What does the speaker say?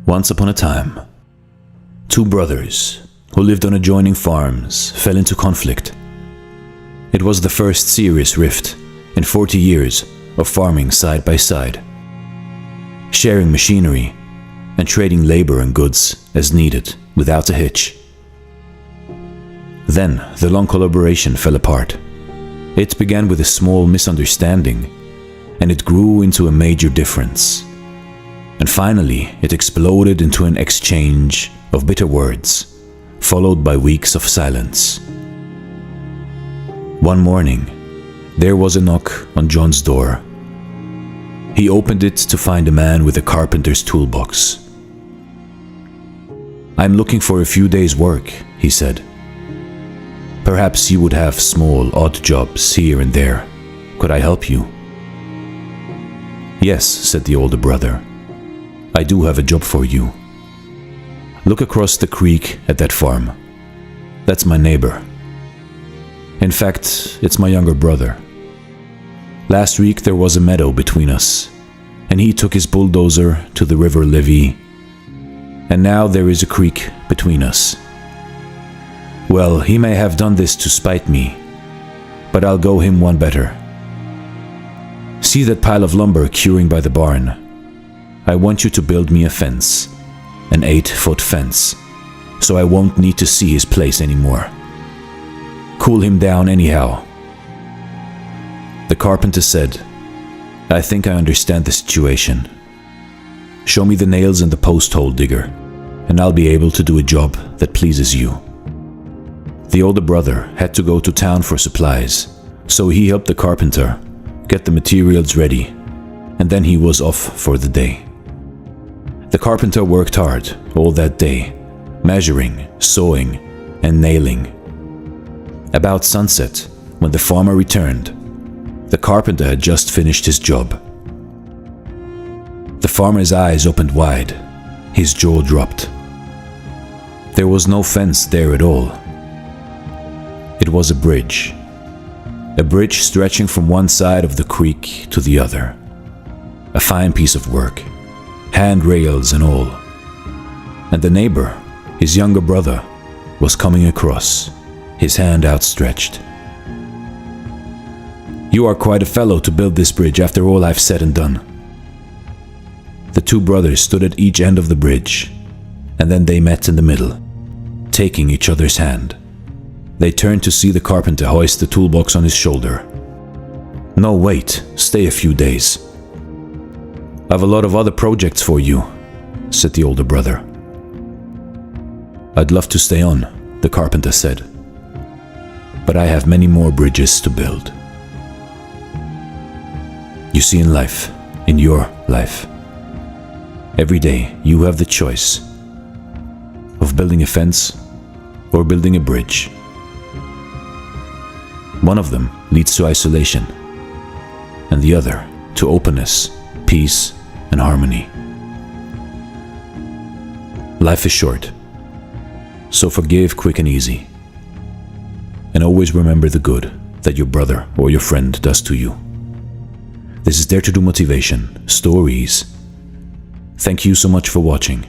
Once upon a time, two brothers who lived on adjoining farms fell into conflict. It was the first serious rift in 40 years of farming side by side, sharing machinery and trading labor and goods as needed without a hitch. Then the long collaboration fell apart. It began with a small misunderstanding, and it grew into a major difference. And finally, it exploded into an exchange of bitter words, followed by weeks of silence. One morning, there was a knock on John's door. He opened it to find a man with a carpenter's toolbox. "I'm looking for a few days' work," he said. "Perhaps you would have small, odd jobs here and there. Could I help you?" "Yes," said the older brother. "I do have a job for you. Look across the creek at that farm. That's my neighbor. In fact, it's my younger brother. Last week there was a meadow between us, and he took his bulldozer to the river levee, and now there is a creek between us. Well, he may have done this to spite me, but I'll go him one better. See that pile of lumber curing by the barn? I want you to build me a fence, an 8-foot fence, so I won't need to see his place anymore. Cool him down anyhow." The carpenter said, "I think I understand the situation. Show me the nails and the post hole digger, and I'll be able to do a job that pleases you." The older brother had to go to town for supplies, so he helped the carpenter get the materials ready, and then he was off for the day. The carpenter worked hard all that day, measuring, sawing, and nailing. About sunset, when the farmer returned, the carpenter had just finished his job. The farmer's eyes opened wide, his jaw dropped. There was no fence there at all. It was a bridge stretching from one side of the creek to the other. A fine piece of work, handrails and all. And the neighbor, his younger brother, was coming across, his hand outstretched. "You are quite a fellow to build this bridge after all I've said and done." The two brothers stood at each end of the bridge, and then they met in the middle, taking each other's hand. They turned to see the carpenter hoist the toolbox on his shoulder. "No, wait, stay a few days. I've a lot of other projects for you," said the older brother. "I'd love to stay on," the carpenter said, "but I have many more bridges to build." You see, in life, in your life, every day you have the choice of building a fence or building a bridge. One of them leads to isolation, and the other to openness, peace, and harmony. Life is short, so forgive quick and easy. And always remember the good that your brother or your friend does to you. This is Dare to Do Motivation, Stories. Thank you so much for watching.